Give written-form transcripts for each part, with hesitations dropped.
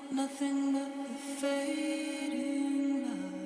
Nothing but the fading light.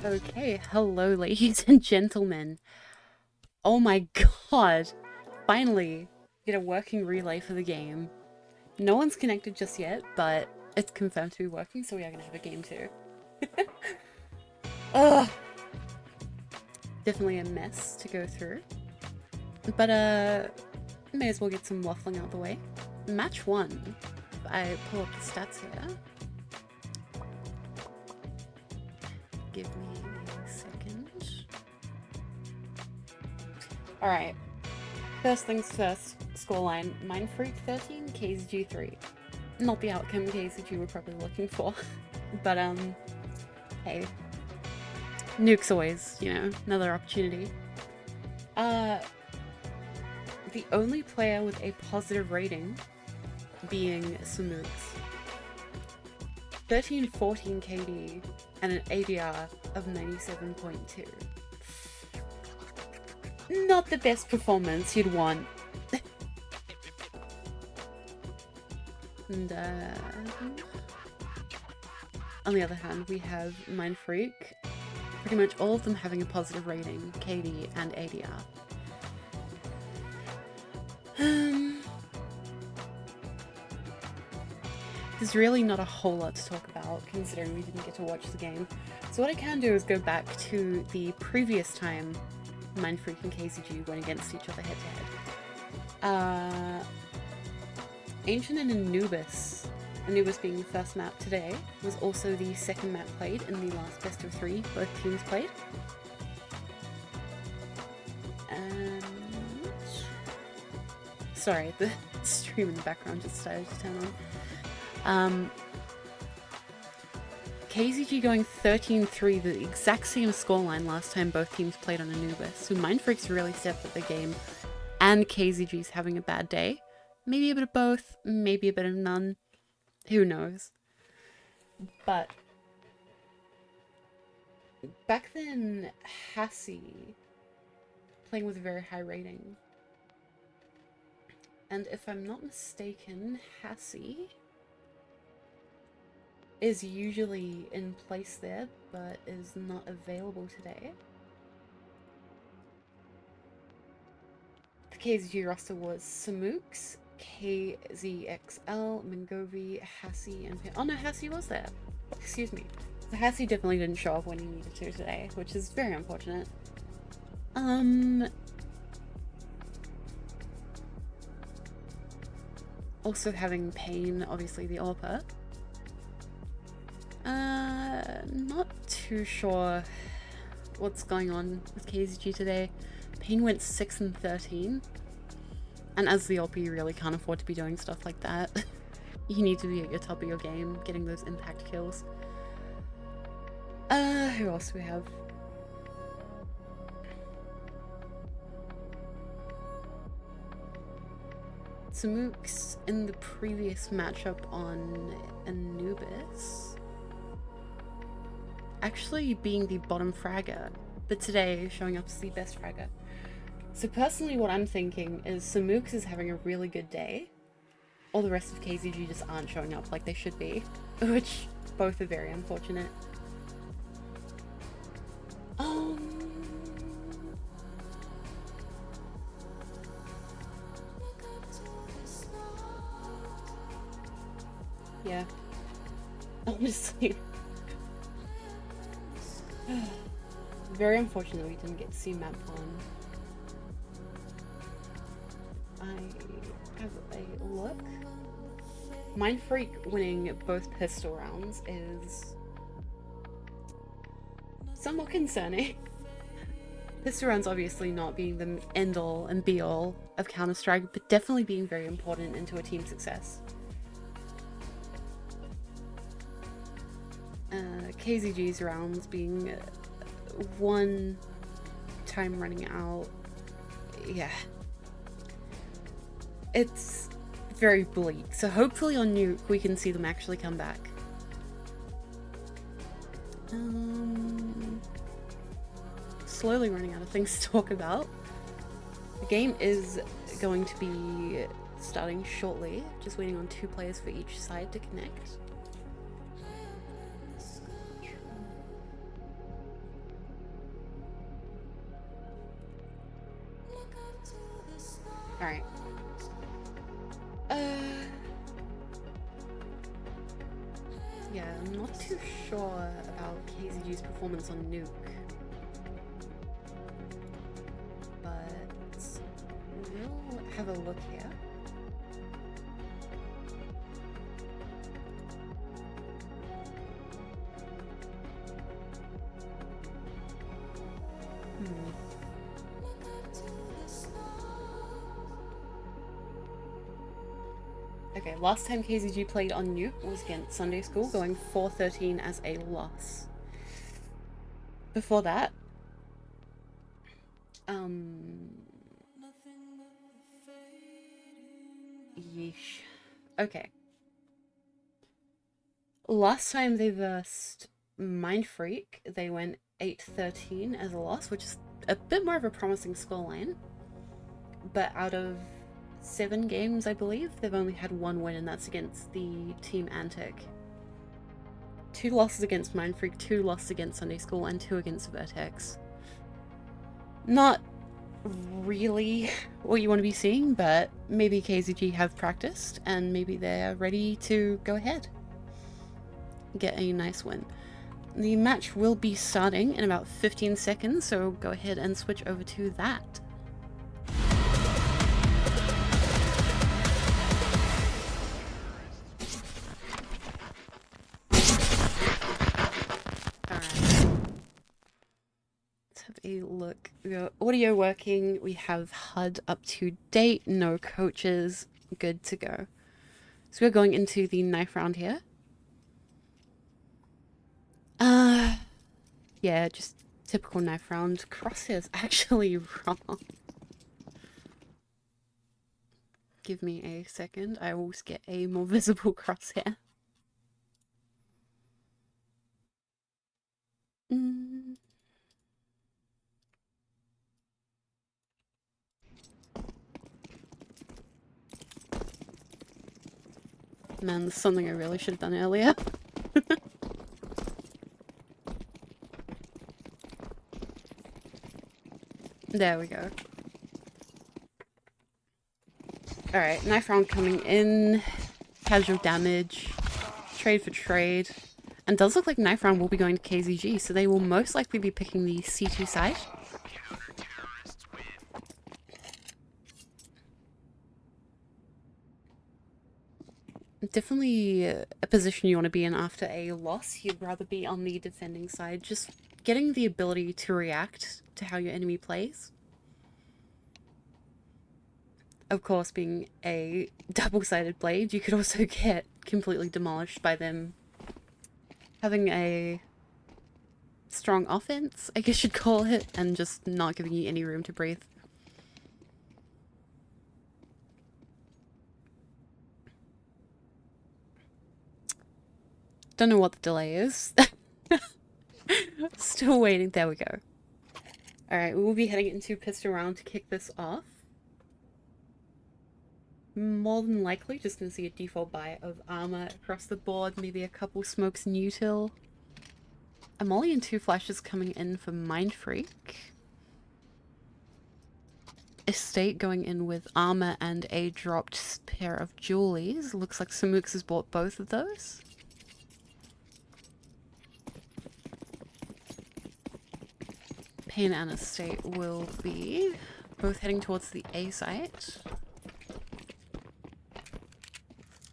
Okay, hello ladies and gentlemen. Oh my god, finally get a working relay for the game. No one's connected just yet, but it's confirmed to be working, so we are gonna have a game too. Ugh, definitely a mess to go through, but may as well get some waffling out the way. Match 1, if I pull up the stats here. Give me a second. Alright, first things first, scoreline, Mindfreak 13, KZG 3. Not the outcome KZG were probably looking for, but hey. Nuke's always, you know, another opportunity. The only player with a positive rating being Samooks. 1314 KD and an ADR of 97.2. Not the best performance you'd want. And on the other hand, we have Mindfreak. Pretty much all of them having a positive rating, KD and ADR. There's really not a whole lot to talk about, considering we didn't get to watch the game. So what I can do is go back to the previous time Mindfreak and KZG went against each other head-to-head. Ancient and Anubis, Anubis being the first map today, was also the second map played in the last best of 3 both teams played. And sorry, the stream in the background just started to turn on. KZG going 13-3, the exact same scoreline last time both teams played on Anubis. So Mindfreak's really stepped up the game, and KZG's having a bad day. Maybe a bit of both, maybe a bit of none. Who knows? But back then, Hassie playing with a very high rating. And if I'm not mistaken, Hassie is usually in place there, but is not available today. The KZG roster was Samooks, KZXL, Mingovi, Hassie, and oh no, Hassie was there. Excuse me. So Hassie definitely didn't show up when he needed to today, which is very unfortunate. Also having Pain, obviously the AWPer. Not too sure what's going on with KZG today. Pain went 6-13. And as the AWP, you really can't afford to be doing stuff like that. You need to be at your top of your game, getting those impact kills. Who else do we have? Samooks in the previous matchup on Anubis actually being the bottom fragger, but today showing up as the best fragger. So personally what I'm thinking is Samooks is having a really good day. All the rest of KZG just aren't showing up like they should be, which both are very unfortunate. Yeah. Honestly. Very unfortunate we didn't get to see map 1. I have a look. Mindfreak winning both pistol rounds is somewhat concerning. Pistol rounds obviously not being the end-all and be-all of Counter-Strike, but definitely being very important into a team's success. KZG's rounds being 1 time running out. Yeah. It's very bleak, so hopefully on Nuke we can see them actually come back. Slowly running out of things to talk about. The game is going to be starting shortly, just waiting on 2 players for each side to connect. Yeah, I'm not too sure about KZG's performance on Nuke. But we'll have a look here. Okay, last time KZG played on Nuke was against Sunday School, going 4-13 as a loss. Before that, yeesh. Okay. Last time they versed Mindfreak, they went 8-13 as a loss, which is a bit more of a promising scoreline. But out of 7 games, I believe, they've only had 1 win, and that's against the Team Antic. 2 losses against Mindfreak, 2 losses against Sunday School, and 2 against Vertex. Not really what you want to be seeing, but maybe KZG have practiced, and maybe they're ready to go ahead. Get a nice win. The match will be starting in about 15 seconds, so go ahead and switch over to that. A look. We got audio working, we have HUD up to date, no coaches, good to go. So we're going into the knife round here. Yeah, just typical knife round. Crosshair's actually wrong. Give me a second, I will get a more visible crosshair. Man, there's something I really should have done earlier. There we go. Alright, knife round coming in. Casual damage. Trade for trade. And does look like knife round will be going to KZG, so they will most likely be picking the C2 side. Definitely a position you want to be in after a loss. You'd rather be on the defending side, just getting the ability to react to how your enemy plays. Of course, being a double-sided blade, you could also get completely demolished by them having a strong offense, I guess you'd call it, and just not giving you any room to breathe. Don't know what the delay is. Still waiting. There we go. Alright, we will be heading into pistol round to kick this off. More than likely, just going to see a default buy of armor across the board, maybe a couple smokes and util. A molly and 2 flashes coming in for Mindfreak. Estate going in with armor and a dropped pair of jewelries. Looks like Samooks has bought both of those. Pain and Estate will be both heading towards the A site.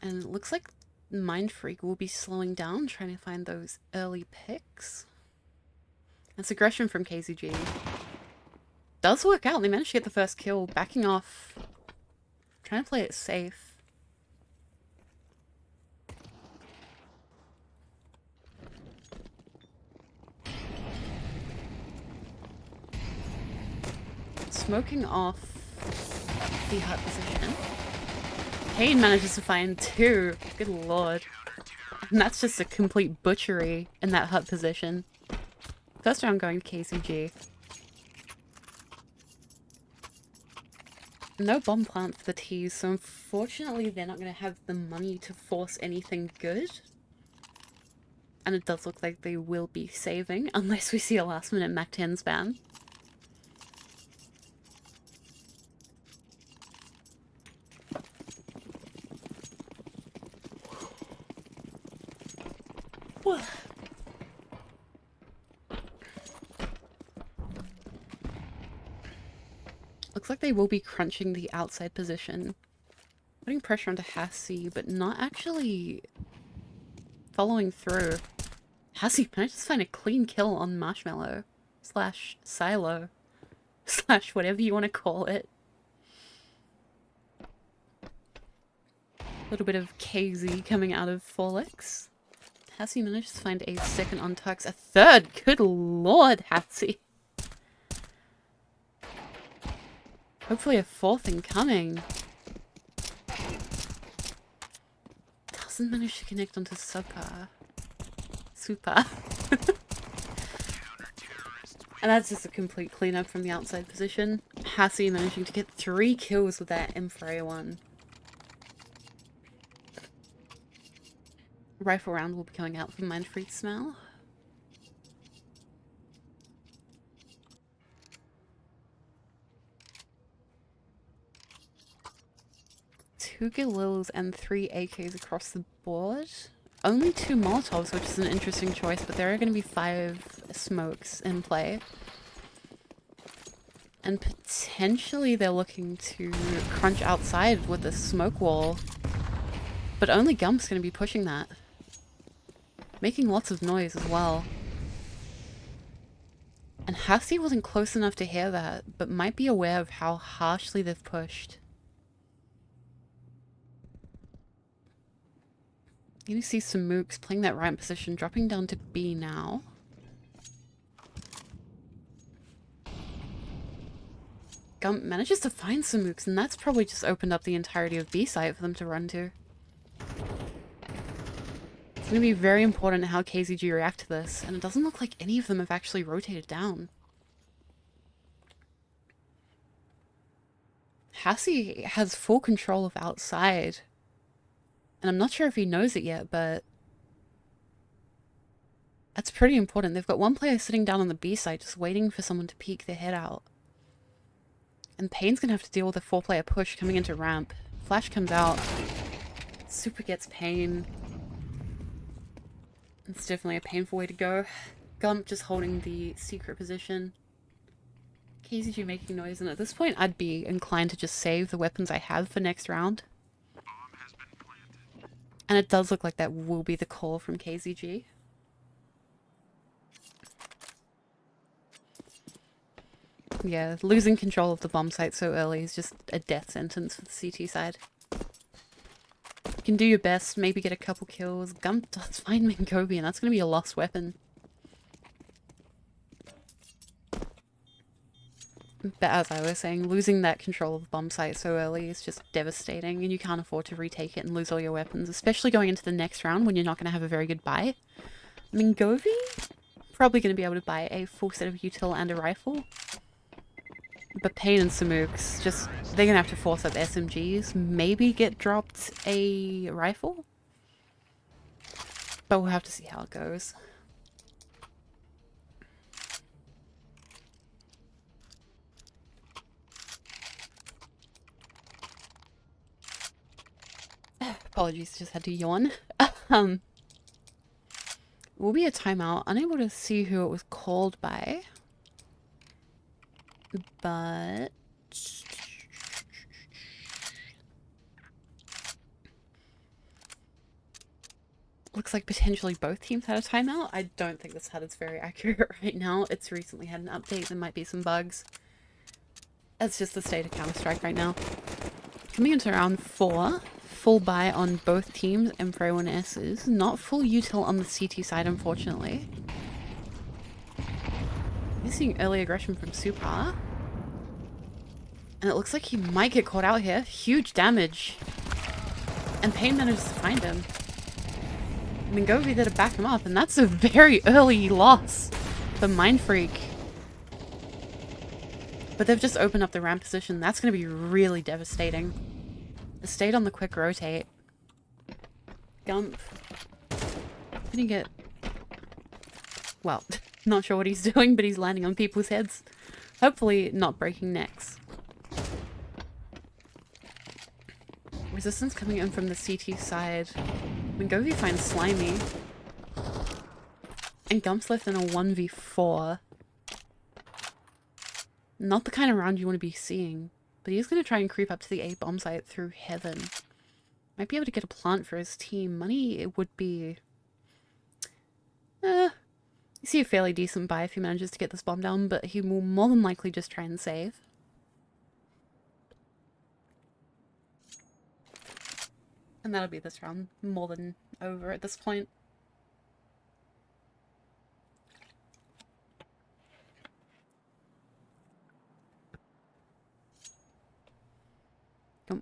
And it looks like Mindfreak will be slowing down, trying to find those early picks. That's aggression from KZG. Does work out. They managed to get the first kill, backing off. Trying to play it safe. Smoking off the hut position. Kane manages to find 2. Good lord. And that's just a complete butchery in that hut position. First round going to KZG. No bomb plant for the T's, so unfortunately they're not going to have the money to force anything good. And it does look like they will be saving, unless we see a last minute Mac 10 ban. Looks like they will be crunching the outside position. Putting pressure onto Hassie, but not actually following through. Hassie managed to find a clean kill on Marshmallow. Slash Silo. Slash whatever you want to call it. A little bit of KZ coming out of Forlex. Hassie managed to find a second on Tux. A third! Good lord, Hassie! Hopefully a fourth incoming. Doesn't manage to connect onto Super. And that's just a complete cleanup from the outside position. Hassie managing to get 3 kills with that M4A one. Rifle round will be coming out from Mindfreak Smell. Two Galils and 3 AKs across the board. Only 2 Molotovs, which is an interesting choice, but there are going to be 5 smokes in play. And potentially they're looking to crunch outside with a smoke wall. But only Gump's going to be pushing that. Making lots of noise as well. And Hassie wasn't close enough to hear that, but might be aware of how harshly they've pushed. You see some mooks playing that right position, dropping down to B now. Gump manages to find some mooks, and that's probably just opened up the entirety of B site for them to run to. It's going to be very important how KZG react to this, and it doesn't look like any of them have actually rotated down. Hassie has full control of outside. And I'm not sure if he knows it yet, but that's pretty important. They've got one player sitting down on the B side just waiting for someone to peek their head out. And Payne's going to have to deal with a 4-player push coming into ramp. Flash comes out. Super gets Payne. It's definitely a painful way to go. Gump just holding the secret position. KZG making noise, and at this point I'd be inclined to just save the weapons I have for next round. And it does look like that will be the call from KZG. Yeah, losing control of the bomb site so early is just a death sentence for the CT side. You can do your best, maybe get a couple kills. Gump does find Mingobi, and that's going to be a lost weapon. But as I was saying, losing that control of the bomb site so early is just devastating, and you can't afford to retake it and lose all your weapons, especially going into the next round when you're not going to have a very good buy. Mingovi? Probably going to be able to buy a full set of util and a rifle. But Payne and Samooks, just, they're going to have to force up SMGs, maybe get dropped a rifle? But we'll have to see how it goes. Apologies, just had to yawn. Will be a timeout. Unable to see who it was called by. But... looks like potentially both teams had a timeout. I don't think this HUD is very accurate right now. It's recently had an update. There might be some bugs. That's just the state of Counter-Strike right now. Coming into round 4. Full buy on both teams, M4A1S's. Not full util on the CT side, unfortunately. We're seeing early aggression from Super. And it looks like he might get caught out here. Huge damage. And Payne manages to find him. Mingovi there to back him up, and that's a very early loss for Mindfreak. But they've just opened up the ramp position. That's going to be really devastating. They stayed on the quick rotate. Gump. Didn't get... well, not sure what he's doing, but he's landing on people's heads. Hopefully not breaking necks. Resistance coming in from the CT side. Mingovi finds Slimy. And Gump's left in a 1v4. Not the kind of round you want to be seeing. But he's going to try and creep up to the A bomb site through heaven. Might be able to get a plant for his team. Money, it would be... you see a fairly decent buy if he manages to get this bomb down, but he will more than likely just try and save. And that'll be this round. More than over at this point.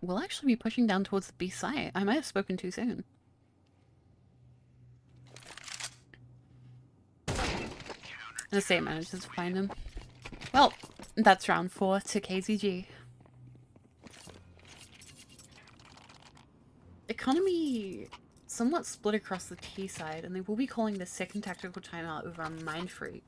We'll actually be pushing down towards the B site. I might have spoken too soon. And the same manages to find him. Well, that's round 4 to KZG. Economy somewhat split across the T side, and they will be calling the second tactical timeout over on Mindfreak.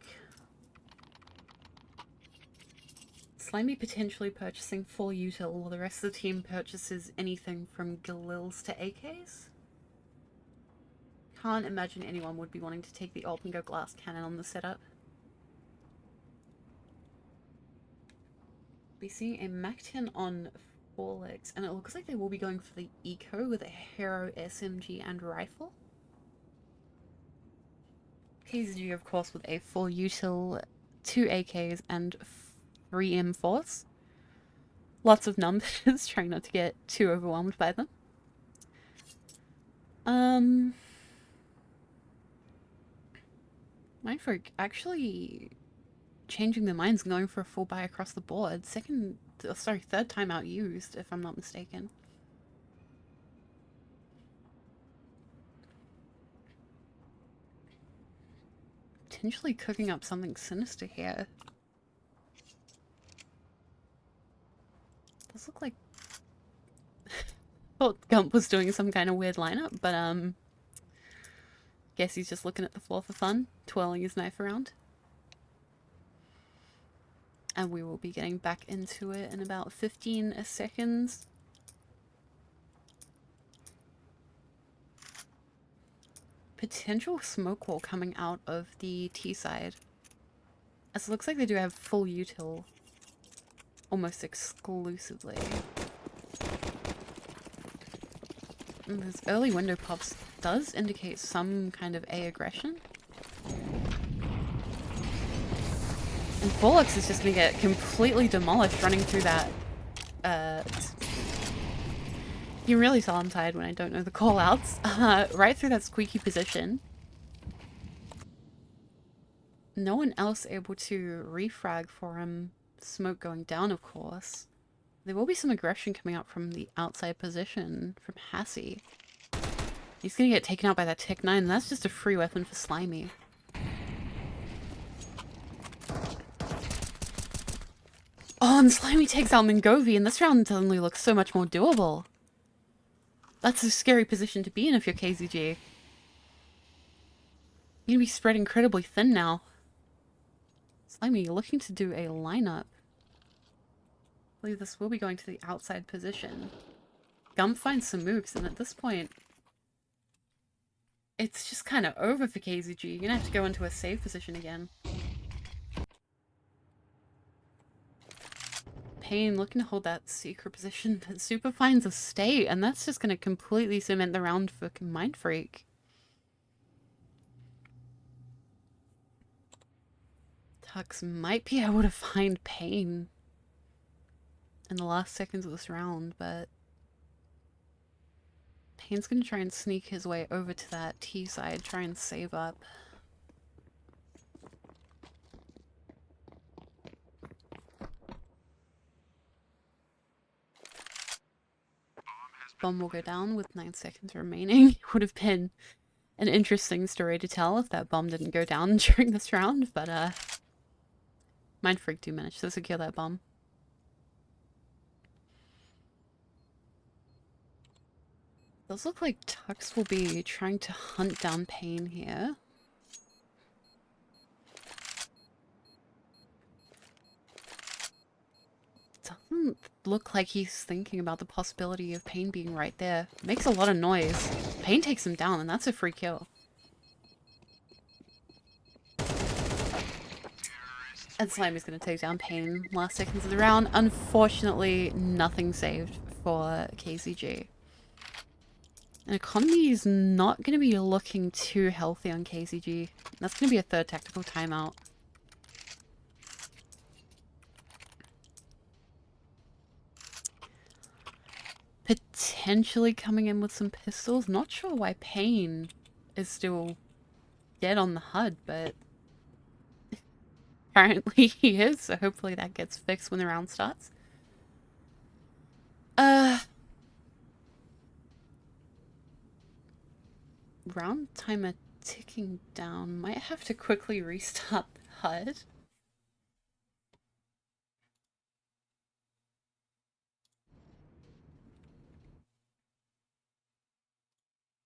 Slimy potentially purchasing full util, while the rest of the team purchases anything from Galils to AKs. Can't imagine anyone would be wanting to take the ult and go glass cannon on the setup. Be seeing a Mac 10 on 4 legs, and it looks like they will be going for the eco with a hero SMG and rifle. KZG, of course, with a full util, 2 AKs and 3 M4s. Lots of numbers, trying not to get too overwhelmed by them. Mindfreak actually changing their minds and going for a full buy across the board. Third time out used, if I'm not mistaken. Potentially cooking up something sinister here. Does look like... thought Gump was doing some kind of weird lineup, but guess he's just looking at the floor for fun, twirling his knife around. And we will be getting back into it in about 15 seconds. Potential smoke wall coming out of the T side. As it looks like they do have full util almost exclusively. And this early window pops does indicate some kind of A aggression. And Forlux is just going to get completely demolished running through that. You can really tell I'm tired when I don't know the call-outs. Right through that squeaky position. No one else able to refrag for him. Smoke going down, of course. There will be some aggression coming out from the outside position from Hassie. He's going to get taken out by that Tech 9, and that's just a free weapon for Slimy. Oh, and Slimy takes out Mingovi, and this round suddenly looks so much more doable. That's a scary position to be in if you're KZG. You're gonna be spread incredibly thin now. Slimy, you're looking to do a lineup. I believe this will be going to the outside position. Gump finds some mooks, and at this point, it's just kind of over for KZG. You're gonna have to go into a safe position again. Pain looking to hold that secret position, but Super finds a state, and that's just going to completely cement the round for Mindfreak. Tux might be able to find Pain in the last seconds of this round, but Pain's going to try and sneak his way over to that T side, try and save up. Bomb will go down with 9 seconds remaining. It would have been an interesting story to tell if that bomb didn't go down during this round, but Mindfreak do manage to secure that bomb. Does look like Tux will be trying to hunt down Pain here. Doesn't look like he's thinking about the possibility of Pain being right there. Makes a lot of noise. Pain takes him down, and that's a free kill. And Slimy's going to take down Pain last seconds of the round. Unfortunately, nothing saved for KZG. And Economy is not going to be looking too healthy on KZG. That's going to be a third tactical timeout. Potentially coming in with some pistols. Not sure why Pain is still dead on the HUD, but apparently he is, so hopefully that gets fixed when the round starts. Round timer ticking down. Might have to quickly restart the HUD.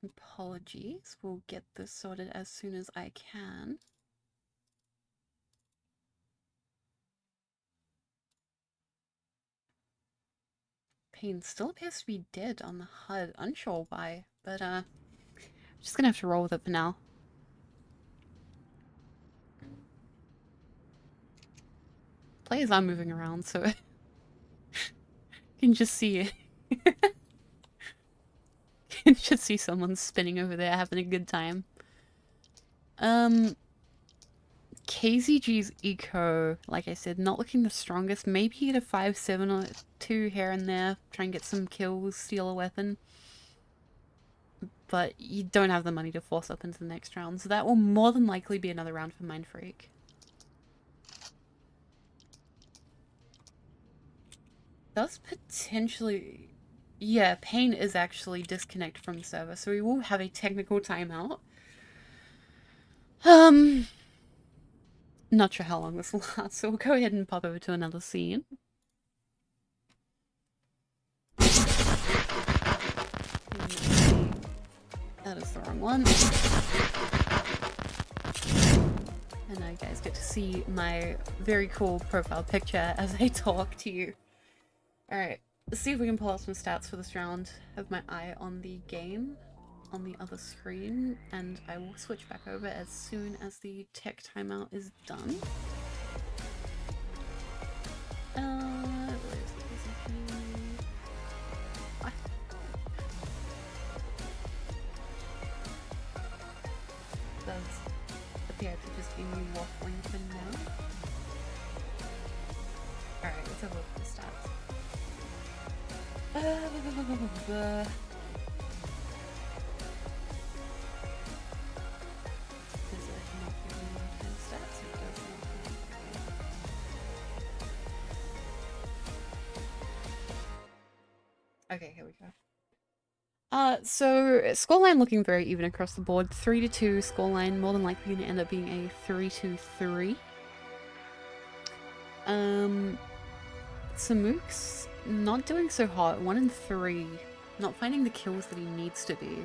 Apologies. We'll get this sorted as soon as I can. Pain still appears to be dead on the HUD. Unsure why, but just gonna have to roll with it for now. Players are moving around, so you can just see it. You can just see someone spinning over there having a good time. KZG's eco, like I said, not looking the strongest. Maybe get a 5-7 or 2 here and there. Try and get some kills, steal a weapon. But you don't have the money to force up into the next round. So that will more than likely be another round for Mindfreak. Does potentially... Yeah, Pain is actually disconnected from the server. So we will have a technical timeout. Not sure how long this will last, so we'll go ahead and pop over to another scene. That is the wrong one. And now you guys get to see my very cool profile picture as I talk to you. Alright, let's see if we can pull out some stats for this round. Have my eye on the game on the other screen, and I will switch back over as soon as the tech timeout is done. Where's the KZG? What? Does appear to just be me waffling for now. Alright, let's have a look at the stats. Okay, here we go. So scoreline looking very even across the board. 3-2 scoreline, more than likely going to end up being a 3-3. Samuk's not doing so hot. 1-3. Not finding the kills that he needs to be.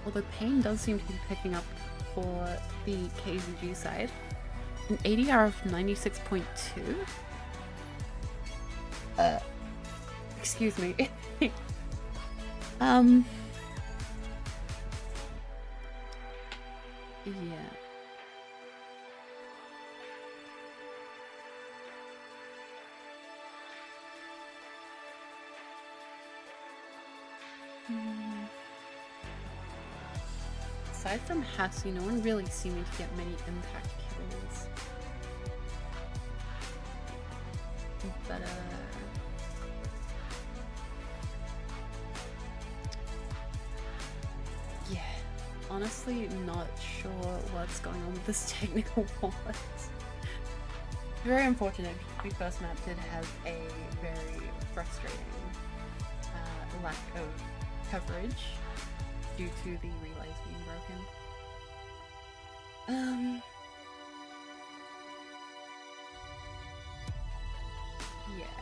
Although Pain does seem to be picking up for the KZG side. An ADR of 96.2. Excuse me. Yeah. Aside from Hassie, no one really seeming to get many impact kills. But yeah, honestly not sure what's going on with this technical pause. Very unfortunate because the first map did have a very frustrating lack of coverage due to the relays being broken. Yeah.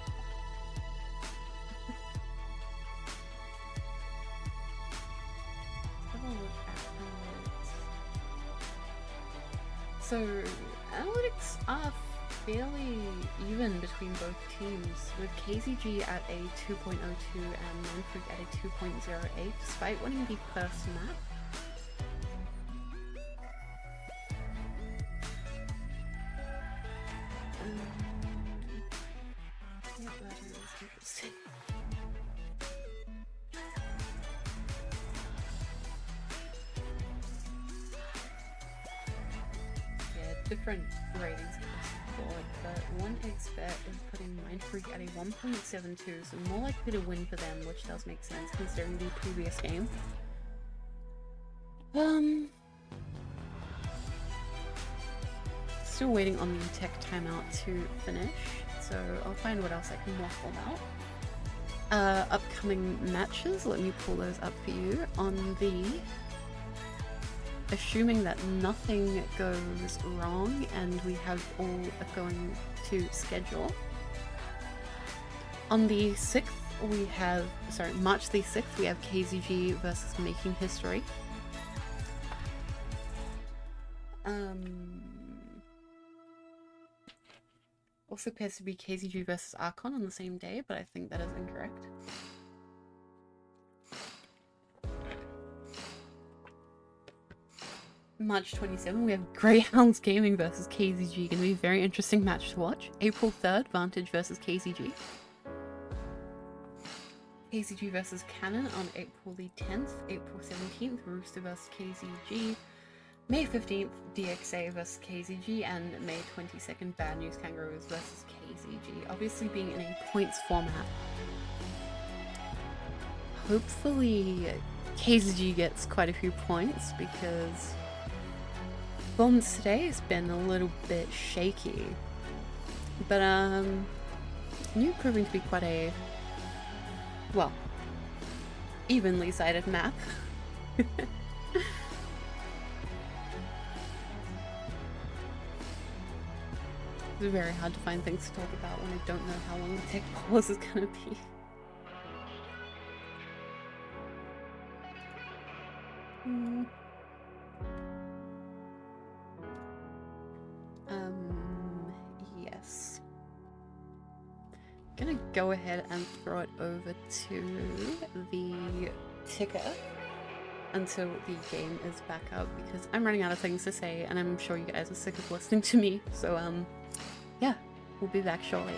Have a look at analytics. So analytics are fairly even between both teams, with KZG at a 2.02 and Mindfreak at a 2.08, despite winning the first map. different ratings across the board, but one expert is putting Mindfreak at a 1.72, so more likely to win for them, which does make sense considering the previous game. Still waiting on the tech timeout to finish, so I'll find what else I can waffle about. Upcoming matches, let me pull those up for you. On the... Assuming that nothing goes wrong and we have all going to schedule. On the 6th, we have... Sorry, March the 6th, we have KZG versus Making History. Also appears to be KZG versus Archon on the same day, but I think that is incorrect. March 27, we have Greyhounds Gaming versus KZG. Gonna be a very interesting match to watch. April 3rd, Vantage versus KZG. KZG versus Cannon on April the 10th. April 17th, Rooster versus KZG. May 15th, DXA versus KZG, and May 22nd, Bad News Kangaroos versus KZG. Obviously being in a points format. Hopefully KZG gets quite a few points because performance today has been a little bit shaky. But Nuke proving to be quite a, well, evenly sided map. It's very hard to find things to talk about when I don't know how long the tech pause is gonna be. Yes. Gonna go ahead and throw it over to the ticker until the game is back up because I'm running out of things to say and I'm sure you guys are sick of listening to me. So yeah, we'll be back shortly.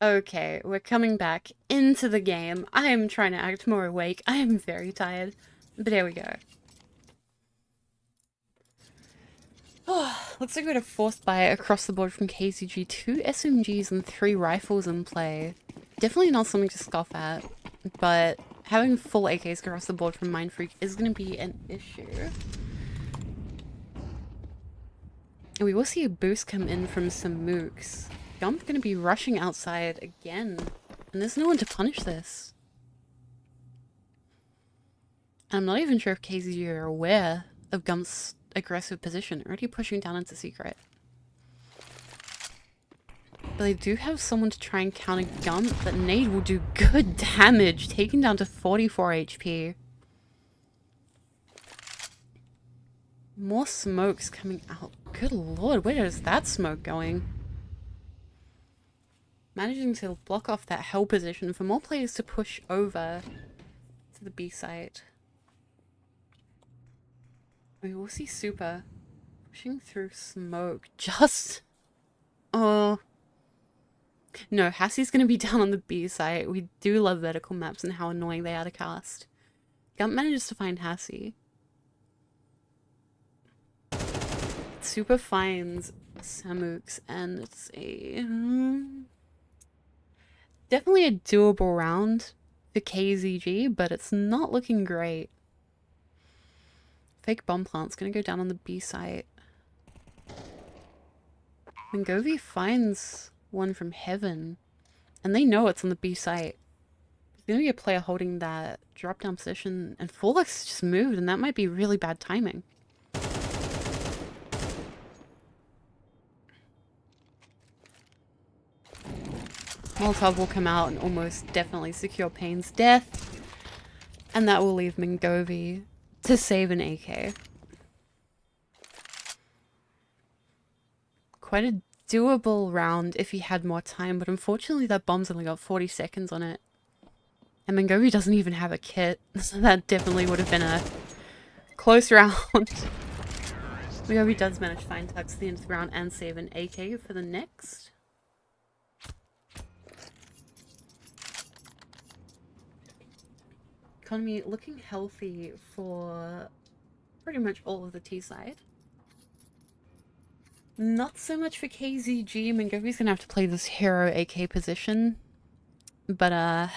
Okay, we're coming back into the game. I am trying to act more awake. I am very tired. But there we go. Oh, looks like we had a forced buy across the board from KZG. 2 SMGs and 3 rifles in play. Definitely not something to scoff at, but having full AKs across the board from Mindfreak is going to be an issue. And we will see a boost come in from some mooks. Gump's going to be rushing outside again, and there's no one to punish this. And I'm not even sure if KZG are aware of Gump's aggressive position, already pushing down into secret. But they do have someone to try and counter Gump, but Nade will do good damage, taking down to 44 HP. More smokes coming out. Good lord, where is that smoke going? Managing to block off that hell position for more players to push over to the B site. We will see Super pushing through smoke. Just... oh. No, Hassie's going to be down on the B site. We do love vertical maps and how annoying they are to cast. Gump manages to find Hassie. Super finds Samooks, and it's a... definitely a doable round for KZG, but it's not looking great. Fake bomb plant's gonna go down on the B site. Mangovi finds one from Heaven, and they know it's on the B site. There's gonna be a player holding that drop down position, and Forlex just moved, and that might be really bad timing. Molotov will come out and almost definitely secure Payne's death, and that will leave Mangovi to save an AK. Quite a doable round if he had more time, but unfortunately that bomb's only got 40 seconds on it. And Mangovi doesn't even have a kit, so that definitely would have been a close round. Mangovi does manage to find Tux at the end of the round and save an AK for the next. Economy looking healthy for pretty much all of the T side. Not so much for KZG. Mangovi's gonna have to play this hero AK position, but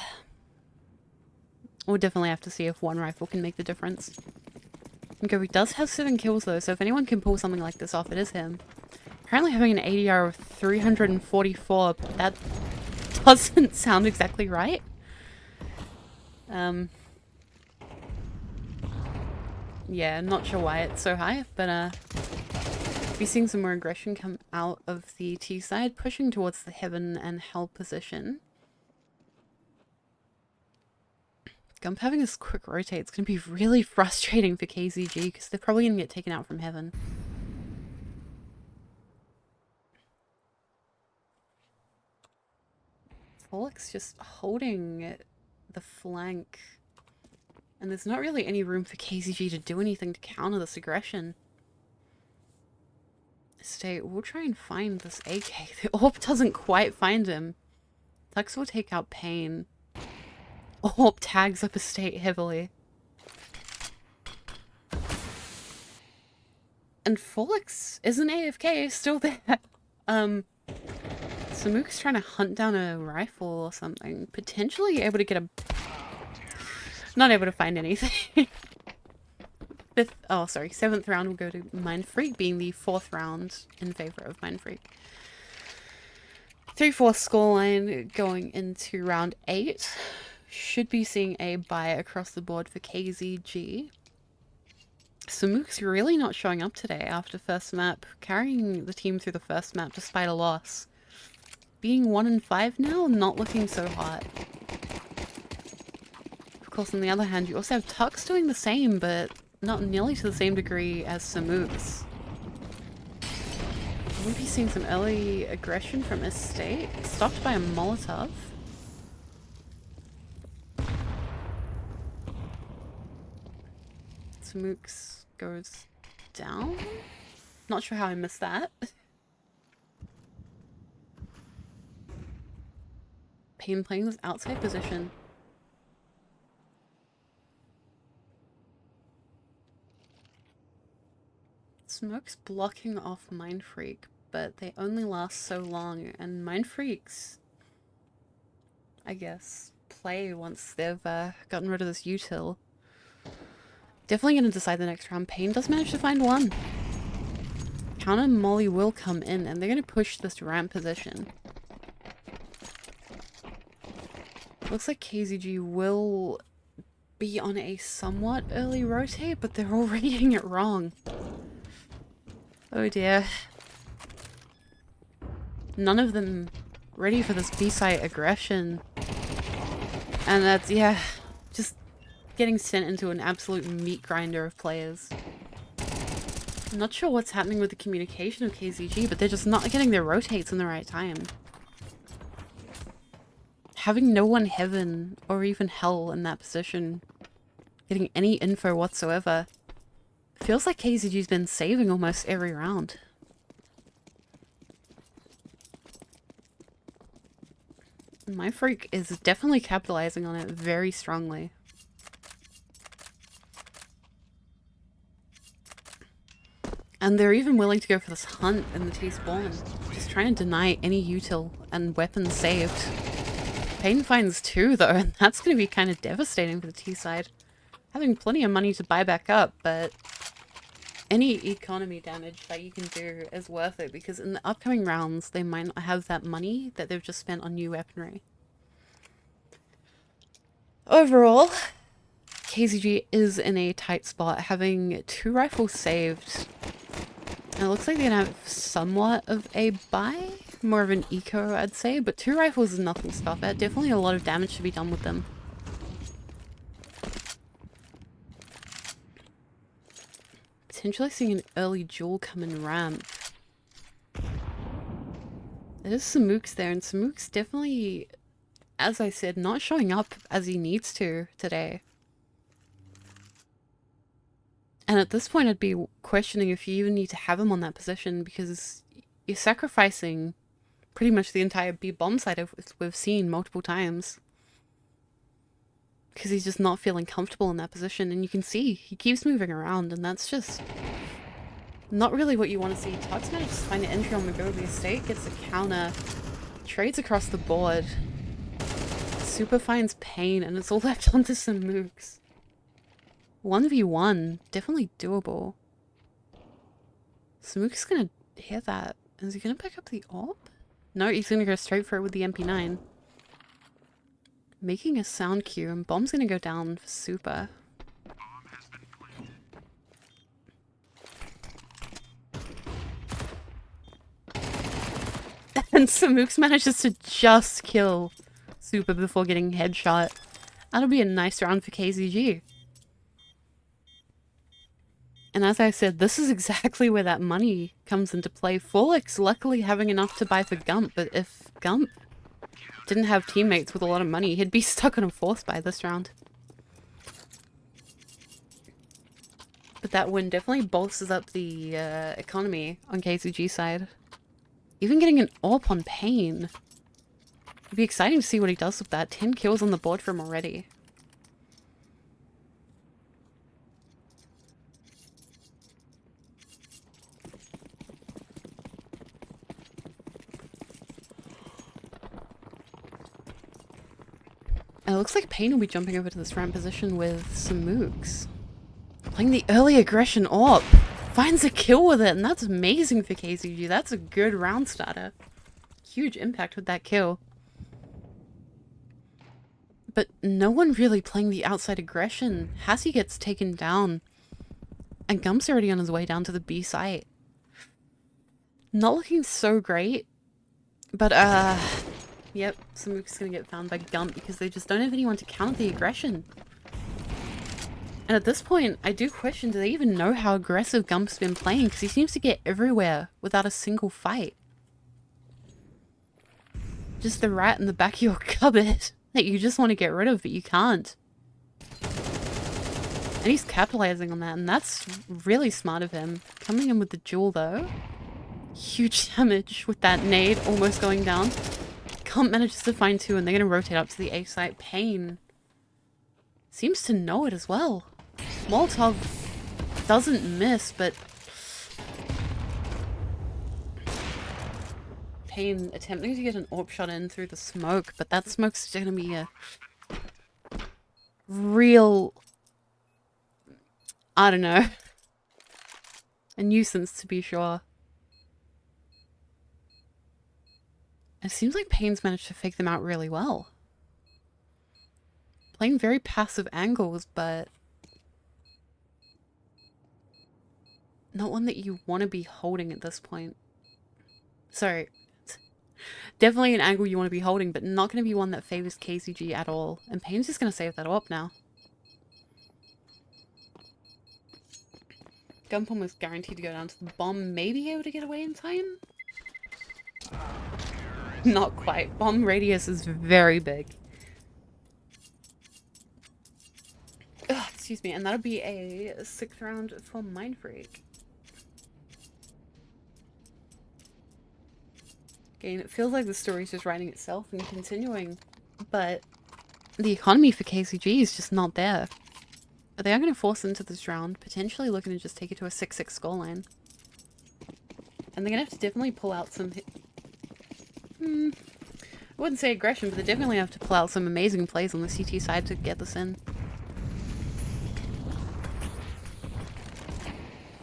we'll definitely have to see if one rifle can make the difference. Mangovi does have 7 kills though, so if anyone can pull something like this off, it is him. Currently having an ADR of 344, but that doesn't sound exactly right. Yeah, not sure why it's so high, but we're seeing some more aggression come out of the T side, pushing towards the Heaven and Hell position. Gump having this quick rotate is going to be really frustrating for KZG because they're probably going to get taken out from Heaven. Forlex just holding the flank. And there's not really any room for KZG to do anything to counter this aggression. Stay, we'll try and find this AK. The AWP doesn't quite find him. Tux will take out Pain. AWP tags up Estate heavily. And Folix isn't AFK, still there. Samuk's trying to hunt down a rifle or something. Potentially able to get a... Not able to find anything. Seventh round will go to Mindfreak, being the 4th round in favor of Mindfreak. 3-4 scoreline going into round 8. Should be seeing a bye across the board for KZG. Samuk's really not showing up today after first map, carrying the team through the first map despite a loss. Being 1-5 now, not looking so hot. Of course, on the other hand, you also have Tux doing the same, but not nearly to the same degree as Samuk's. We'll be seeing some early aggression from Estate, stopped by a Molotov. Samuk's goes down. Not sure how I missed that. Pain playing this outside position. Smoke's blocking off Mindfreak, but they only last so long, and Mindfreak's, I guess, play once they've gotten rid of this util. Definitely going to decide the next round. Pain does manage to find one. Counter Molly will come in, and they're going to push this ramp position. Looks like KZG will be on a somewhat early rotate, but they're already getting it wrong. Oh dear. None of them ready for this B-site aggression. And that's, yeah, just getting sent into an absolute meat grinder of players. I'm not sure what's happening with the communication of KZG, but they're just not getting their rotates in the right time. Having no one heaven or even hell in that position, getting any info whatsoever, feels like KZG's been saving almost every round. Mindfreak is definitely capitalizing on it very strongly. And they're even willing to go for this hunt in the T-spawn, just trying to deny any util and weapons saved. Pain finds 2 though, and that's going to be kind of devastating for the T side. Having plenty of money to buy back up, but any economy damage that you can do is worth it, because in the upcoming rounds they might not have that money that they've just spent on new weaponry. Overall, KZG is in a tight spot, having 2 rifles saved. And it looks like they're gonna have somewhat of a buy, more of an eco I'd say, but 2 rifles is nothing to scoff at. Definitely a lot of damage to be done with them. Potentially seeing an early duel come in ramp. It is Samuk's there, and Samuk's definitely, as I said, not showing up as he needs to today. And at this point I'd be questioning if you even need to have him on that position, because you're sacrificing pretty much the entire B bomb side we've seen multiple times. Because he's just not feeling comfortable in that position, and you can see he keeps moving around, and that's just not really what you want to see. Tux manages to find an entry on Magobi Estate, gets a counter, trades across the board. Super finds Pain, and it's all left onto some mooks. 1v1, definitely doable. Samuk's gonna hear that. Is he gonna pick up the AWP? No, he's gonna go straight for it with the MP9. Making a sound cue, and Bomb's gonna go down for Super. And Samuk's manages to just kill Super before getting headshot. That'll be a nice round for KZG. And as I said, this is exactly where that money comes into play. Folix luckily having enough to buy for Gump, but if Gump didn't have teammates with a lot of money, he'd be stuck on a force buy this round. But that win definitely bolsters up the economy on KZG side. Even getting an AWP on Pain. It'd be exciting to see what he does with that. 10 kills on the board for him already. looks like Pain will be jumping over to this ramp position with some mooks. Playing the early aggression AWP. Finds a kill with it, and that's amazing for KZG. That's a good round starter. Huge impact with that kill. But no one really playing the outside aggression. Hassie gets taken down. And Gump's already on his way down to the B site. Not looking so great. But, yep, Samook's gonna get found by Gump because they just don't have anyone to counter the aggression. And at this point, I do question, do they even know how aggressive Gump's been playing? Because he seems to get everywhere without a single fight. Just the rat in the back of your cupboard that you just want to get rid of, but you can't. And he's capitalizing on that, and that's really smart of him. Coming in with the jewel, though. Huge damage with that nade almost going down. Gump manages to find two, and they're going to rotate up to the A site. Pain seems to know it as well. Molotov doesn't miss, but Pain attempting to get an AWP shot in through the smoke, but that smoke's going to be a real, I don't know, a nuisance to be sure. It seems like Pain's managed to fake them out really well. Playing very passive angles, but not one that you want to be holding at this point. Sorry. Definitely an angle you want to be holding, but not going to be one that favors KZG at all. And Pain's just going to save that up now. Gump almost guaranteed to go down to the bomb. Maybe able to get away in time? Not quite. Bomb radius is very big. Ugh, excuse me. And that'll be a 6th round for Mindfreak. Again, it feels like the story's just writing itself and continuing, but the economy for KZG is just not there. But they are going to force into this round, potentially looking to just take it to a 6-6 scoreline. And they're going to have to definitely pull out some... I wouldn't say aggression, but they definitely have to pull out some amazing plays on the CT side to get this in.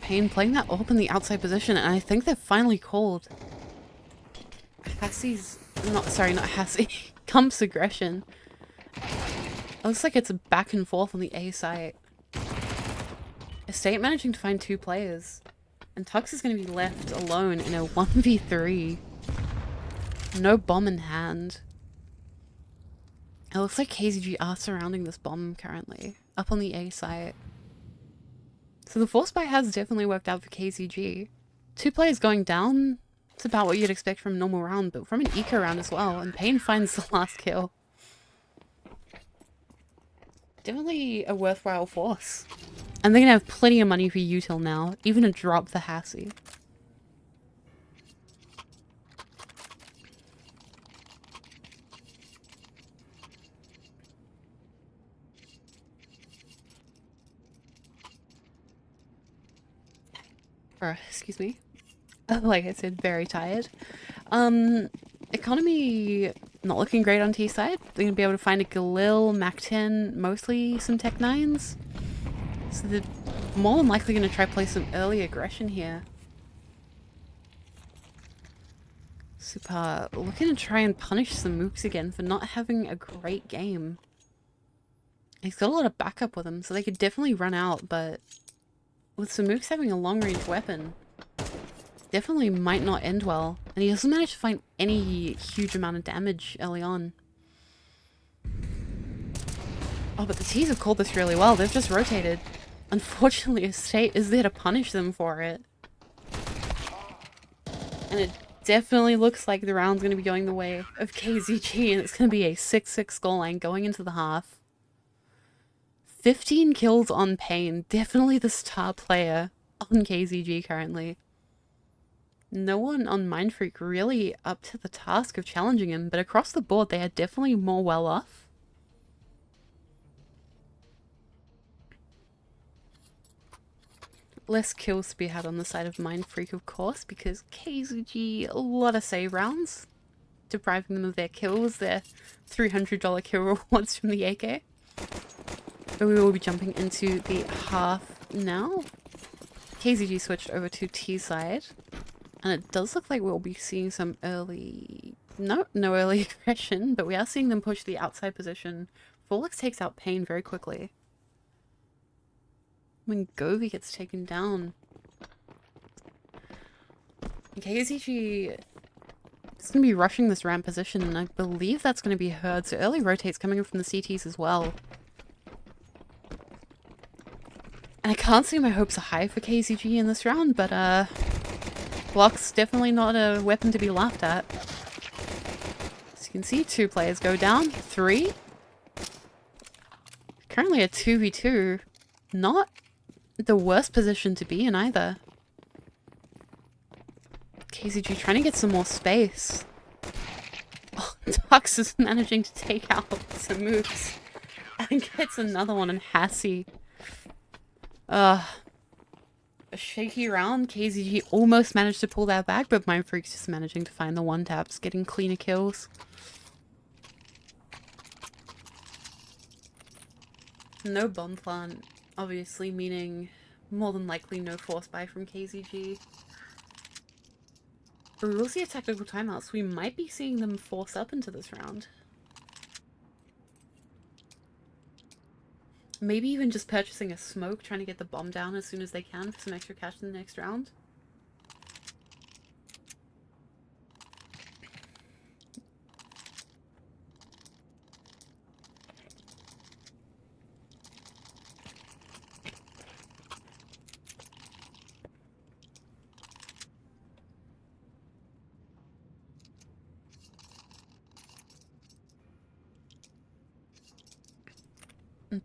Pain playing that AWP in the outside position, and I think they've finally called Hassie's... not Hassie. Gump's aggression. It looks like it's a back and forth on the A site. Estate managing to find 2 players. And Tux is going to be left alone in a 1v3. No bomb in hand. It looks like KZG are surrounding this bomb currently. Up on the A site. So the force buy has definitely worked out for KZG. 2 players going down. It's about what you'd expect from a normal round, but from an eco round as well. And Pain finds the last kill. Definitely a worthwhile force. And they're going to have plenty of money for util now. Even a drop for Hassie. Or, excuse me. Like I said, very tired. Economy not looking great on T side. They're going to be able to find a Galil, Mac-10, mostly some Tech 9s. So they're more than likely going to try play some early aggression here. Super looking to try and punish some mooks again for not having a great game. He's got a lot of backup with him, so they could definitely run out, but with some mooks having a long-range weapon, definitely might not end well. And he doesn't manage to find any huge amount of damage early on. Oh, but the T's have called this really well. They've just rotated. Unfortunately, Estate is there to punish them for it. And it definitely looks like the round's going to be going the way of KZG, and it's going to be a 6-6 scoreline going into the half. 15 kills on Pain. Definitely the star player on KZG currently. No one on Mindfreak really up to the task of challenging him, but across the board they are definitely more well off. Less kills to be had on the side of Mindfreak, of course, because KZG, a lot of save rounds. depriving them of their kills, their $300 kill rewards from the AK. But we will be jumping into the half now. KZG switched over to T side, and it does look like we'll be seeing some early... No early aggression, but we are seeing them push the outside position. Forlex takes out Pain very quickly. When Govey gets taken down. KZG is going to be rushing this ramp position, and I believe that's going to be heard. So early rotates coming in from the CTs as well. And I can't say my hopes are high for KZG in this round, but Block's definitely not a weapon to be laughed at. As you can see, 2 players go down. 3. Currently a 2v2. Not the worst position to be in either. KZG trying to get some more space. Oh, Tux is managing to take out some moves. And gets another one in Hassie. A shaky round. KZG almost managed to pull that back, but Mindfreak's just managing to find the one taps, getting cleaner kills. No bomb plant, obviously, meaning more than likely no force buy from KZG. But we will see a tactical timeout, so we might be seeing them force up into this round. Maybe even just purchasing a smoke, trying to get the bomb down as soon as they can for some extra cash in the next round.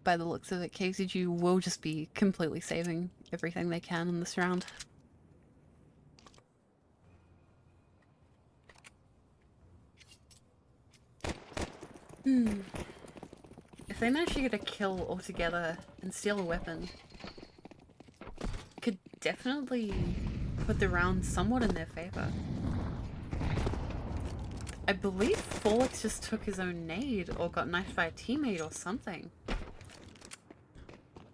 By the looks of it, KZG will just be completely saving everything they can in this round. If they manage to get a kill altogether and steal a weapon, could definitely put the round somewhat in their favor. I believe Forlex just took his own nade or got knifed by a teammate or something.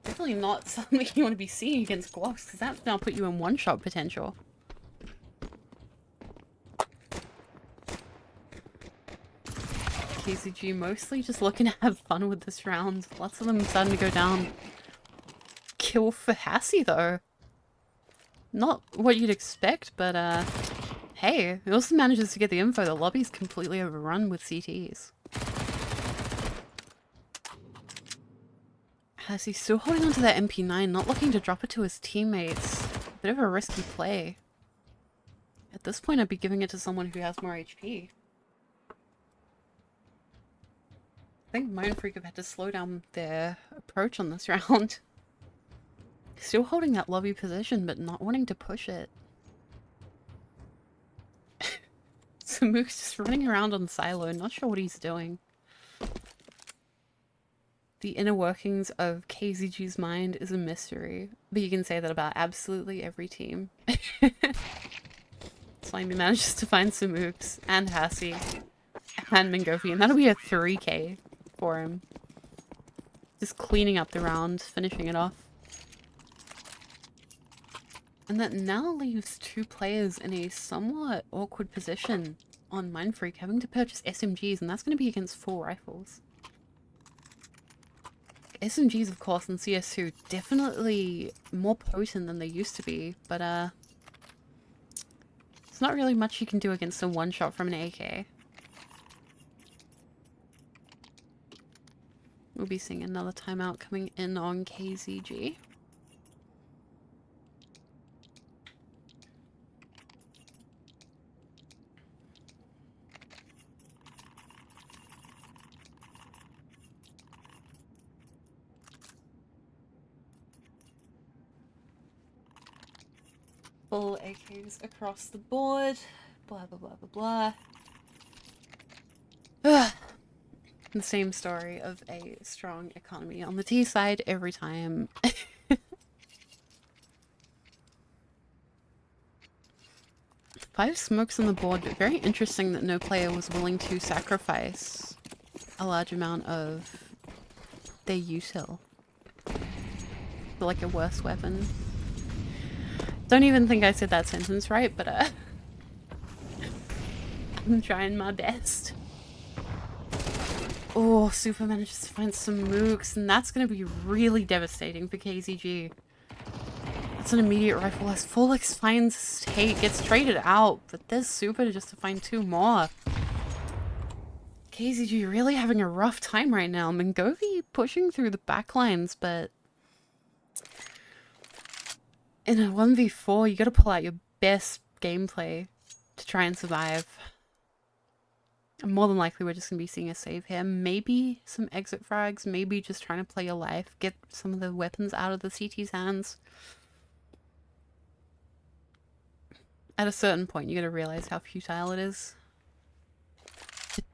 Definitely not something you want to be seeing against Glocks, because that's now put you in one-shot potential. KZG mostly just looking to have fun with this round. Lots of them starting to go down. Kill for Hassie though. Not what you'd expect, but hey, he also manages to get the info. The lobby's completely overrun with CTs. Hassie's still holding onto that MP9, not looking to drop it to his teammates. Bit of a risky play. At this point, I'd be giving it to someone who has more HP. I think Mindfreak have had to slow down their approach on this round. Still holding that lobby position, but not wanting to push it. So Mook's just running around on silo, not sure what he's doing. The inner workings of KZG's mind is a mystery, but you can say that about absolutely every team. Slimy manages to find some Mooks, and Hassie, and Mingofi, and that'll be a 3k for him. Just cleaning up the round, finishing it off. And that now leaves 2 players in a somewhat awkward position on Mindfreak, having to purchase SMGs, and that's going to be against 4 rifles. SMGs, of course, in CS2 definitely more potent than they used to be, but there's not really much you can do against a one-shot from an AK. We'll be seeing another timeout coming in on KZG. Full AKs across the board. Blah, blah, blah, blah, blah. The same story of a strong economy on the T side every time. 5 smokes on the board, but very interesting that no player was willing to sacrifice a large amount of their util for like a worse weapon. Don't even think I said that sentence right, but I'm trying my best. Oh, Super manages to find some mooks, and that's going to be really devastating for KZG. It's an immediate rifle as Folex finds Tate, gets traded out, but there's Super just to find 2 more. KZG really having a rough time right now. Mangovi pushing through the backlines, but in a 1v4, you gotta pull out your best gameplay to try and survive. And more than likely, we're just gonna be seeing a save here. Maybe some exit frags, maybe just trying to play your life, get some of the weapons out of the CT's hands. At a certain point, you gotta realize how futile it is.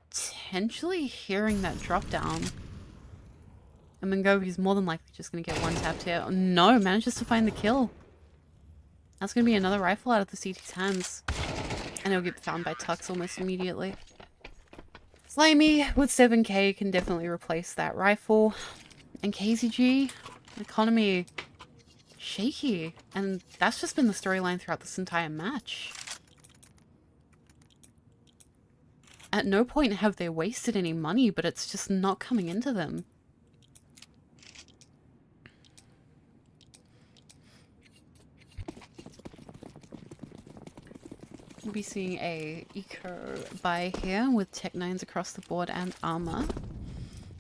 Potentially hearing that drop down. And Mangovi's more than likely just gonna get one tapped here. Oh, no, manages to find the kill. That's gonna be another rifle out of the CT's hands. And it'll get found by Tux almost immediately. Slimy with 7k can definitely replace that rifle. And KZG, economy shaky. And that's just been the storyline throughout this entire match. At no point have they wasted any money, but it's just not coming into them. We'll be seeing a eco buy here with Tech 9s across the board and armor.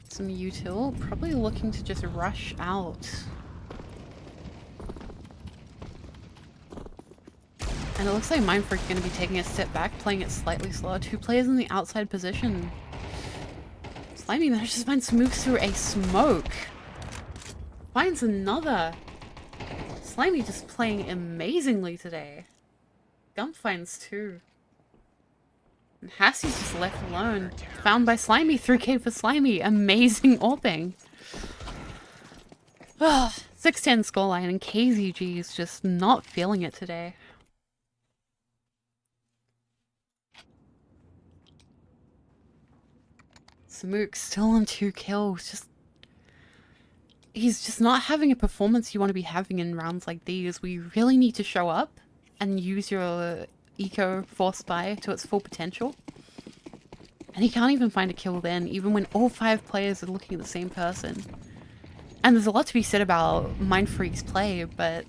Some util, probably looking to just rush out. And it looks like Mindfreak is going to be taking a step back, playing it slightly slower. 2 players in the outside position. Slimy manages to find some moves through a smoke. Finds another. Slimy just playing amazingly today. Gump finds 2. And Hassie's just left alone. Found by Slimy. 3k for Slimy. Amazing orbing. 6-10 scoreline, and KZG is just not feeling it today. Samook still on 2 kills. He's just not having a performance you want to be having in rounds like these. We really need to show up and use your eco force buy to its full potential. And he can't even find a kill then, even when all 5 players are looking at the same person. And there's a lot to be said about Mindfreak's play, but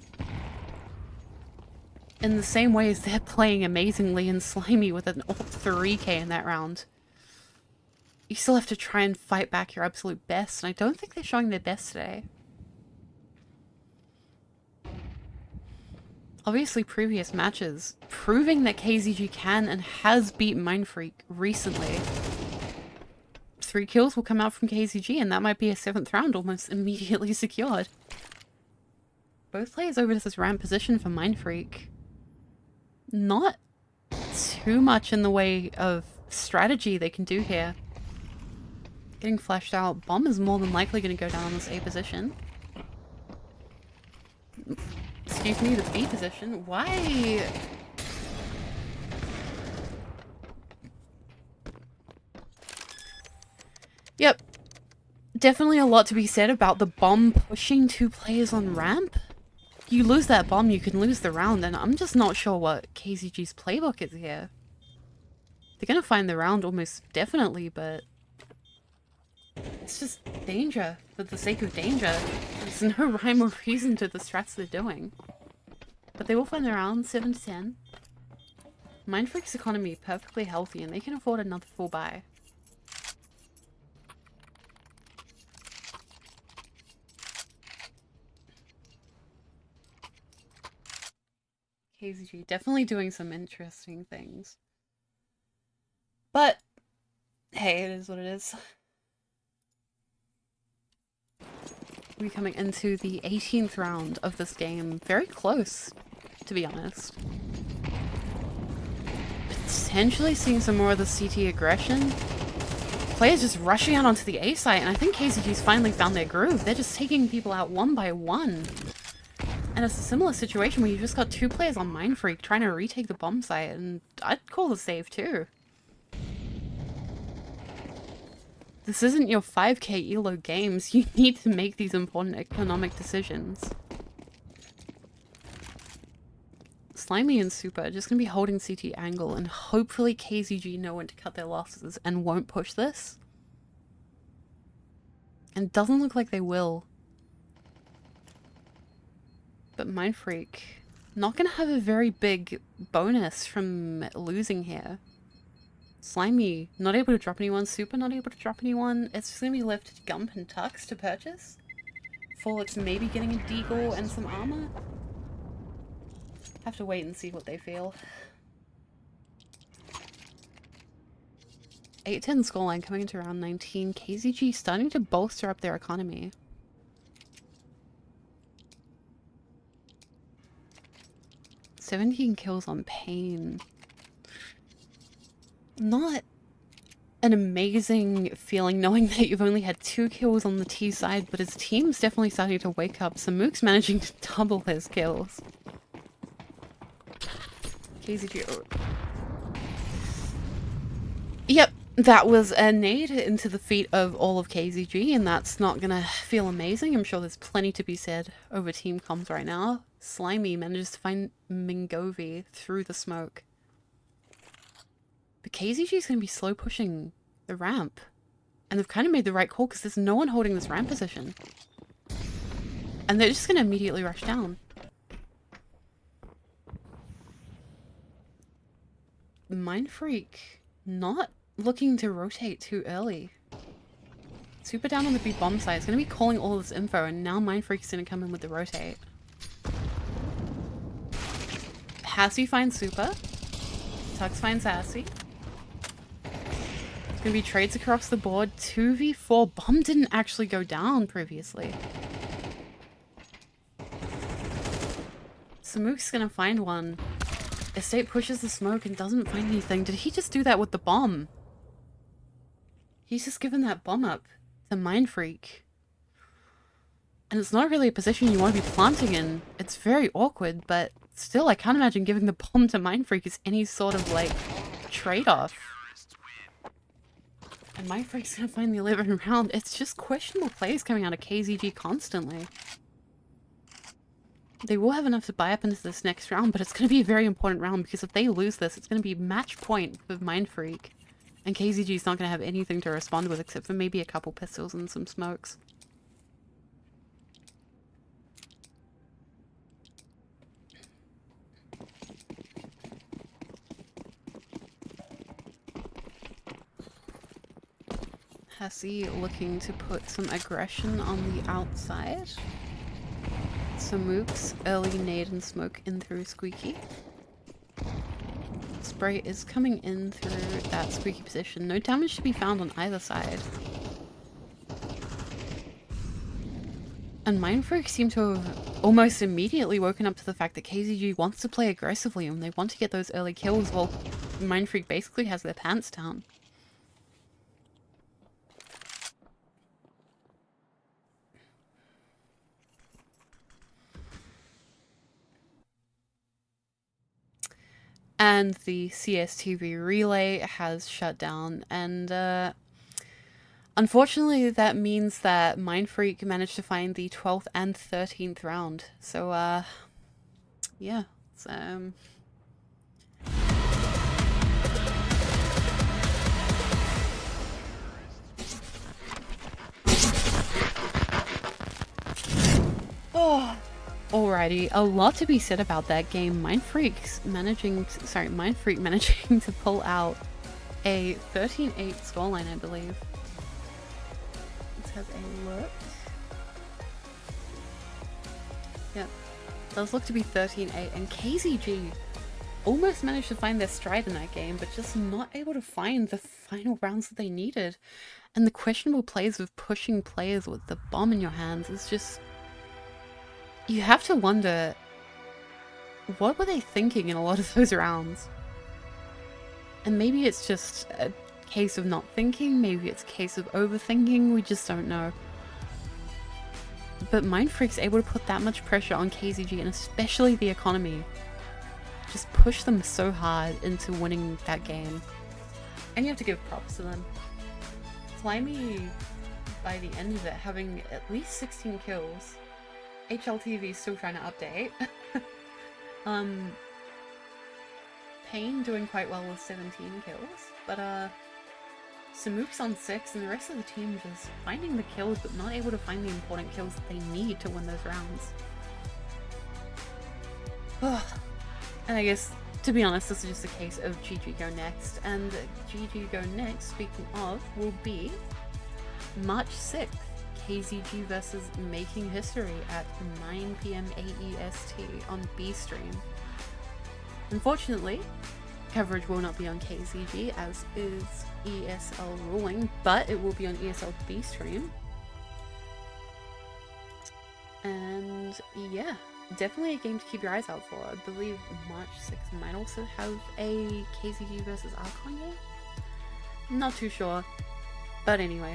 in the same way as they're playing amazingly and Slimy with an ult 3k in that round, you still have to try and fight back your absolute best, and I don't think they're showing their best today. Obviously, previous matches proving that KZG can and has beat Mindfreak recently. 3 kills will come out from KZG, and that might be a 7th round almost immediately secured. Both players over to this ramp position for Mindfreak. Not too much in the way of strategy they can do here. Getting flashed out. Bomb is more than likely going to go down on this A position. Excuse me, the B position. Why? Yep. Definitely a lot to be said about the bomb pushing 2 players on ramp. You lose that bomb, you can lose the round, and I'm just not sure what KZG's playbook is here. They're going to find the round almost definitely, but it's just danger for the sake of danger. There's no rhyme or reason to the strats they're doing. But they will find the round, 7-10. Mindfreak's economy perfectly healthy, and they can afford another full buy. KZG definitely doing some interesting things. But, hey, it is what it is. We're coming into the 18th round of this game. Very close, to be honest. Potentially seeing some more of the CT aggression. Players just rushing out onto the A site, and I think KZG's finally found their groove. They're just taking people out one by one. And it's a similar situation where you've just got 2 players on Mindfreak trying to retake the bomb site, and I'd call the save too. This isn't your 5k ELO games. You need to make these important economic decisions. Slimy and Super are just going to be holding CT angle, and hopefully KZG know when to cut their losses and won't push this. And it doesn't look like they will. But Mindfreak, not going to have a very big bonus from losing here. Slimy, not able to drop anyone. Super, not able to drop anyone. It's just going to be left to Gump and Tux to purchase. Forlix maybe getting a Deagle and some armor. Have to wait and see what they feel. 8-10 scoreline coming into round 19. KZG starting to bolster up their economy. "17 kills on Pain." Not an amazing feeling knowing that you've only had 2 kills on the T side, but his team's definitely starting to wake up. So Mook's managing to double his kills. KZG. Yep, that was a nade into the feet of all of KZG, and that's not gonna feel amazing. I'm sure there's plenty to be said over team comms right now. Slimy manages to find Mingovi through the smoke. But KZG is going to be slow pushing the ramp. And they've kind of made the right call because there's no one holding this ramp position. And they're just going to immediately rush down. Mindfreak not looking to rotate too early. Super down on the B bomb site. It's going to be calling all this info, and now Mindfreak's going to come in with the rotate. Hassy finds Super. Tux finds Hassy. It's going to be trades across the board. 2v4. Bomb didn't actually go down previously. Samook's going to find one. Estate pushes the smoke and doesn't find anything. Did he just do that with the bomb? He's just given that bomb up to Mindfreak. And it's not really a position you want to be planting in. It's very awkward, but still, I can't imagine giving the bomb to Mindfreak as any sort of, like, trade-off. And Mindfreak's gonna find the 11th round. It's just questionable plays coming out of KZG constantly. They will have enough to buy up into this next round, but it's going to be a very important round because if they lose this, it's going to be match point for Mindfreak. And KZG's not going to have anything to respond with except for maybe a couple pistols and some smokes. Hassy looking to put some aggression on the outside. Some Mooks, early nade and smoke in through Squeaky. Spray is coming in through that Squeaky position. No damage to be found on either side. And Mindfreak seem to have almost immediately woken up to the fact that KZG wants to play aggressively and they want to get those early kills while Mindfreak basically has their pants down. And the CSTV relay has shut down, and unfortunately that means that Mindfreak managed to find the 12th and 13th round. So, yeah, it's, oh. Alrighty, a lot to be said about that game. Mindfreak managing to pull out a 13-8 scoreline, I believe. Let's have a look. Yep, does look to be 13-8, and KZG almost managed to find their stride in that game, but just not able to find the final rounds that they needed. And the questionable plays of pushing players with the bomb in your hands is just... You have to wonder, what were they thinking in a lot of those rounds? And maybe it's just a case of not thinking, maybe it's a case of overthinking, we just don't know. But Mindfreak's able to put that much pressure on KZG, and especially the economy. Just push them so hard into winning that game. And you have to give props to them. Slimy, by the end of it, having at least 16 kills. HLTV is still trying to update. Pain doing quite well with 17 kills, but Samook's on 6, and the rest of the team just finding the kills but not able to find the important kills that they need to win those rounds. And I guess, to be honest, this is just a case of GG Go Next, and GG Go Next, speaking of, will be March 6th, KZG versus Making History at 9 PM AEST on B Stream. Unfortunately, coverage will not be on KZG, as is ESL ruling, but it will be on ESL B Stream. And yeah, definitely a game to keep your eyes out for. I believe March 6th might also have a KZG versus Archon game? Not too sure. But anyway,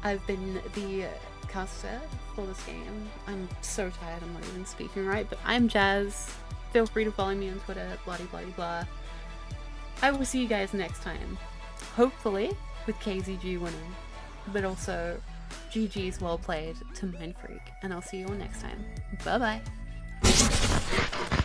I've been the caster for this game. I'm so tired, I'm not even speaking right, but I'm Jazz. Feel free to follow me on Twitter, blah blah blah. I will see you guys next time. Hopefully with KZG winning, but also GG's well played to Mindfreak, and I'll see you all next time. Bye bye!